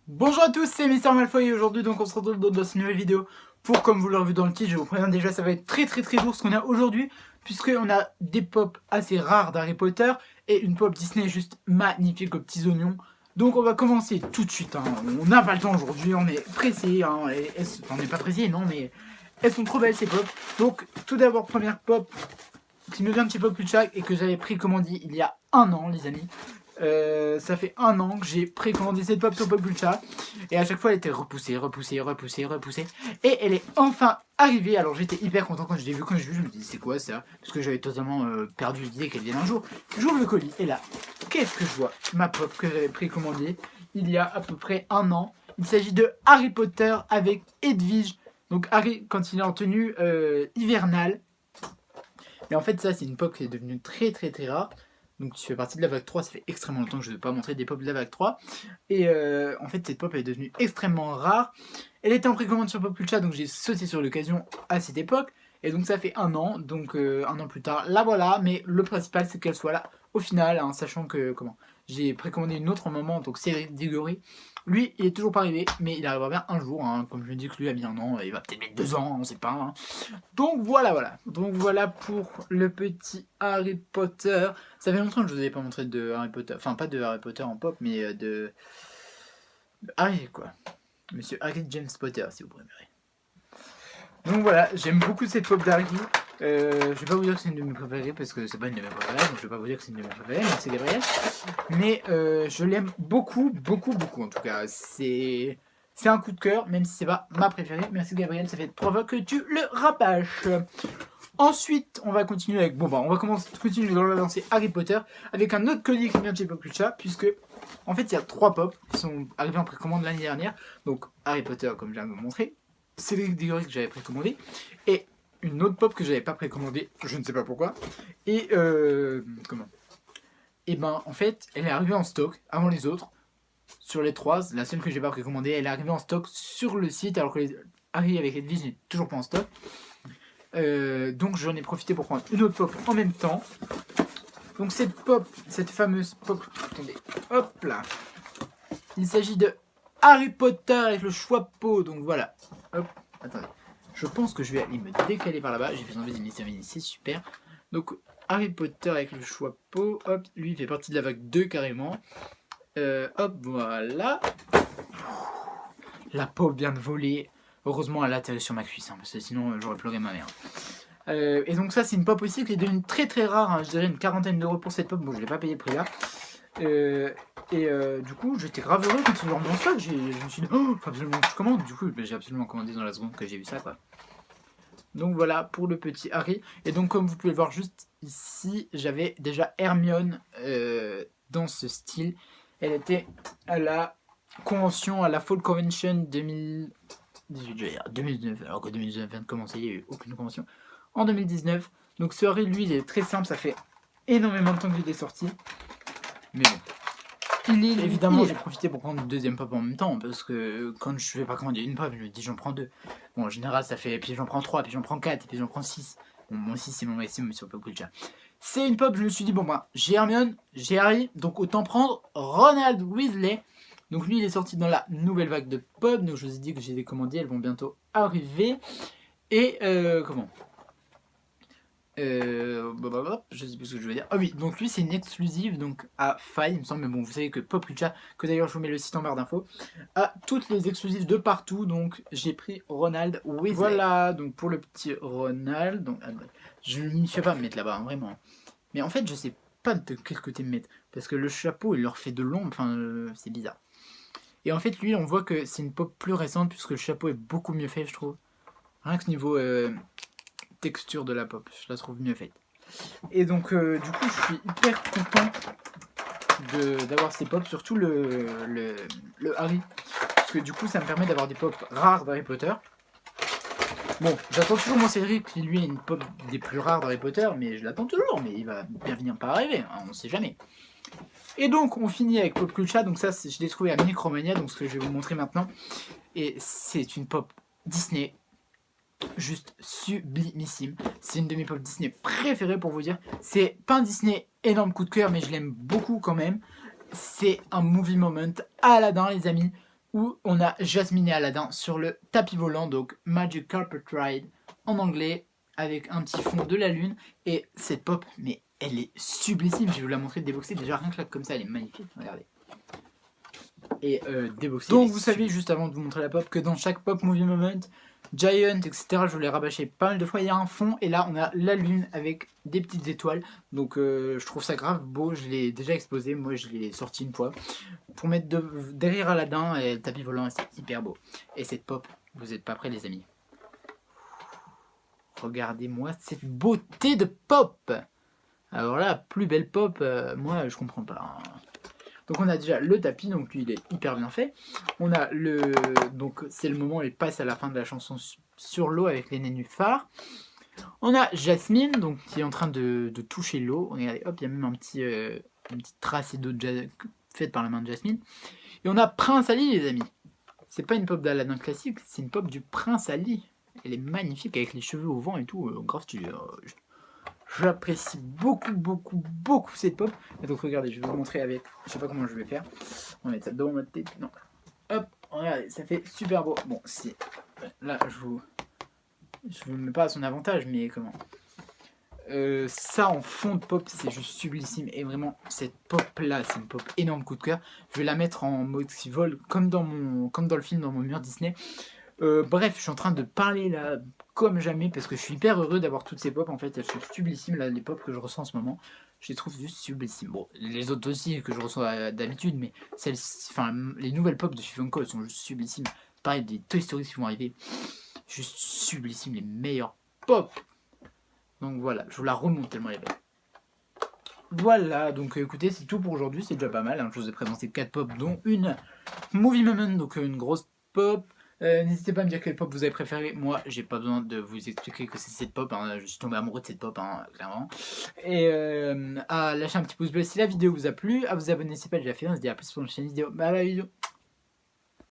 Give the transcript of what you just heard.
Bonjour à tous, c'est Mister Malfoy et aujourd'hui donc on se retrouve dans cette nouvelle vidéo pour, comme vous l'aurez vu dans le titre, je vous préviens déjà, ça va être très lourd ce qu'on a aujourd'hui, puisqu'on a des pop assez rares d'Harry Potter et une pop Disney juste magnifique aux petits oignons. Donc on va commencer tout de suite, hein. On n'a pas le temps aujourd'hui, on est pressé, hein, on n'est pas pressé non, mais elles sont trop belles ces pop. Donc tout d'abord, première pop qui me vient un petit peu plus de chaque et que j'avais précommandé il y a un an les amis. Ça fait un an que j'ai précommandé cette pop sur Populcha et à chaque fois elle était repoussée et elle est enfin arrivée. Alors j'étais hyper content quand je l'ai vue, je me dis c'est quoi ça, parce que j'avais totalement perdu l'idée qu'elle vienne un jour. J'ouvre le colis et là qu'est-ce que je vois, ma pop que j'avais précommandée il y a à peu près un an. Il s'agit de Harry Potter avec Edwige, donc Harry quand il est en tenue hivernale. Mais en fait ça c'est une pop qui est devenue très rare. Donc tu fais partie de la vague 3, ça fait extrêmement longtemps que je ne vais pas montrer des pop de la vague 3. Et en fait cette pop elle est devenue extrêmement rare. Elle était en précommande sur Populcha, donc j'ai sauté sur l'occasion à cette époque. Et donc ça fait un an, donc un an plus tard, la voilà. Mais le principal c'est qu'elle soit là au final, hein, sachant que j'ai précommandé une autre en moment, donc Cédric Diggory. Lui, il est toujours pas arrivé, mais il arrivera bien un jour, hein. Comme je me dis que lui a mis un an, il va peut-être mettre 2 ans, on sait pas, hein. Donc voilà. Donc voilà pour le petit Harry Potter. Ça fait longtemps que je vous avais pas montré de Harry Potter. Enfin, pas de Harry Potter en pop, mais de Harry, quoi. Monsieur Harry James Potter, si vous préférez. Donc voilà, j'aime beaucoup cette pop d'Harry. Je vais pas vous dire que c'est une de mes préférées, parce que c'est pas une de mes préférées, donc je vais pas vous dire que c'est une de mes préférées, merci Gabriel. Mais je l'aime beaucoup, en tout cas. C'est un coup de cœur, même si c'est pas ma préférée. Merci Gabriel, ça fait 3 fois que tu le rabâches. Ensuite, on va continuer avec... on va continuer dans la lancée Harry Potter avec un autre colis qui vient de chez Populcha, puisque en fait il y a 3 pop qui sont arrivés en précommande l'année dernière. Donc Harry Potter, comme je viens de vous montrer, Cédric Diggory que j'avais précommandé, et une autre pop que j'avais pas précommandée, je ne sais pas pourquoi. Et et ben en fait, elle est arrivée en stock avant les autres. Sur les 3, la seule que j'ai pas précommandée, elle est arrivée en stock sur le site, alors que les Harry avec Edwige n'est toujours pas en stock. Donc j'en ai profité pour prendre une autre pop en même temps. Donc cette fameuse pop, attendez, hop là. Il s'agit de Harry Potter avec le chapeau. Donc voilà, hop, attendez. Je pense que je vais aller me décaler par là-bas. J'ai besoin de Mister Mini, c'est super. Donc Harry Potter avec le chapeau, hop, lui il fait partie de la vague 2 carrément. Hop, voilà. La pop vient de voler. Heureusement, elle a atterri sur ma cuisse, hein, parce que sinon j'aurais pleuré ma mère. Et donc ça, c'est une pop aussi qui est devenue très rare, hein, je dirais une quarantaine d'euros pour cette pop. Bon, je l'ai pas payé le prix là. Du coup, j'étais grave heureux quand ils l'ont remis en stock. Je me suis dit, oh, faut absolument que je commande. Du coup, j'ai absolument commandé dans la seconde que j'ai vu ça, quoi. Donc voilà pour le petit Harry. Et donc, comme vous pouvez le voir juste ici, j'avais déjà Hermione dans ce style. Elle était à la convention, à la Fall Convention 2019, alors que 2019 vient de commencer, il n'y a eu aucune convention. En 2019, donc ce Harry, lui, il est très simple, ça fait énormément de temps qu'il est sorti. Mais bon, évidemment, j'ai profité pour prendre une deuxième pop en même temps, parce que quand je vais pas commander une pop, je me dis j'en prends 2. Bon, en général, ça fait, puis j'en prends 3, puis j'en prends 4, puis j'en prends 6. Bon, moi aussi, c'est mon maximum sur Populcha. C'est une pop, je me suis dit, bon, bah, j'ai Hermione, j'ai Harry, donc autant prendre Ronald Weasley. Donc lui, il est sorti dans la nouvelle vague de pop, donc je vous ai dit que j'ai des commandées, elles vont bientôt arriver. Et je sais plus ce que je veux dire. Ah oui, donc lui c'est une exclusive donc à Faille, il me semble, mais bon, vous savez que Populcha, que d'ailleurs je vous mets le site en barre d'infos, a toutes les exclusives de partout, donc j'ai pris Ronald Weasley. Voilà, donc pour le petit Ronald, donc je ne sais pas me mettre là-bas, hein, vraiment. Mais en fait, je sais pas de quel côté me mettre, parce que le chapeau il leur fait de l'ombre, enfin c'est bizarre. Et en fait, lui, on voit que c'est une pop plus récente, puisque le chapeau est beaucoup mieux fait, je trouve. Rien que niveau texture de la pop, je la trouve mieux faite. Et donc du coup je suis hyper content d'avoir ces pop, surtout le Harry, parce que du coup ça me permet d'avoir des pop rares d'Harry Potter. Bon, j'attends toujours mon Cédric qui lui est une pop des plus rares d'Harry Potter, mais je l'attends toujours, mais il va bien venir par arriver, hein, on sait jamais. Et donc on finit avec Populcha, donc ça je l'ai trouvé à Micromania, donc ce que je vais vous montrer maintenant, et c'est une pop Disney juste sublimissime. C'est une de mes pop Disney préférées pour vous dire. C'est pas un Disney énorme coup de cœur, mais je l'aime beaucoup quand même. C'est un movie moment Aladdin, les amis, où on a Jasmine et Aladdin sur le tapis volant, donc Magic Carpet Ride en anglais, avec un petit fond de la lune. Et cette pop, mais elle est sublissime. Je vais vous la montrer déboxée. Déjà, rien que là, comme ça, elle est magnifique. Regardez. Et déboxée. Donc, vous savez, juste avant de vous montrer la pop, que dans chaque pop movie moment, Giant, etc., je vous l'ai rabâché pas mal de fois. Il y a un fond, et là, on a la lune avec des petites étoiles. Donc, je trouve ça grave beau. Je l'ai déjà exposé. Moi, je l'ai sorti une fois pour mettre derrière Aladdin et le tapis volant. C'est hyper beau. Et cette pop, vous n'êtes pas prêts, les amis. Regardez-moi cette beauté de pop. Alors là, plus belle pop, moi je comprends pas. Donc on a déjà le tapis, donc lui il est hyper bien fait. On a le... Donc c'est le moment où il passe à la fin de la chanson sur l'eau avec les nénuphars. On a Jasmine, donc qui est en train de toucher l'eau. Regardez, hop, il y a même une petite tracée d'eau faite par la main de Jasmine. Et on a Prince Ali, les amis. C'est pas une pop d'Aladin classique, c'est une pop du Prince Ali. Elle est magnifique avec les cheveux au vent et tout, grave stylé. J'apprécie beaucoup cette pop. Et donc regardez, je vais vous montrer avec, je sais pas comment je vais faire. On va mettre ça devant ma tête, non. Hop, regardez, ça fait super beau. Bon, si, là je vous mets pas à son avantage, mais comment ça en fond de pop, c'est juste sublissime. Et vraiment, cette pop là, c'est une pop énorme coup de cœur. Je vais la mettre en mode qui vole, comme dans le film, dans mon mur Disney. Bref, je suis en train de parler là comme jamais parce que je suis hyper heureux d'avoir toutes ces pop. En fait, elles sont sublissimes là, les pop que je ressens en ce moment. Je les trouve juste sublissimes. Bon, les autres aussi que je reçois d'habitude, mais les nouvelles pop de Funko, elles sont juste sublissimes. Pareil, des Toy Story qui vont arriver, juste sublissimes, les meilleures pop. Donc voilà, je vous la remonte tellement elle est belle. Voilà, donc écoutez, c'est tout pour aujourd'hui, c'est déjà pas mal. Hein. Je vous ai présenté 4 pop, dont une Movie Moment, donc une grosse pop. N'hésitez pas à me dire quelle pop vous avez préféré. Moi, j'ai pas besoin de vous expliquer que c'est cette pop. Hein. Je suis tombé amoureux de cette pop, hein, clairement. Et à lâcher un petit pouce bleu si la vidéo vous a plu. À vous abonner si c'est pas déjà fait. On se dit à plus pour une prochaine vidéo. Bye bye vidéo.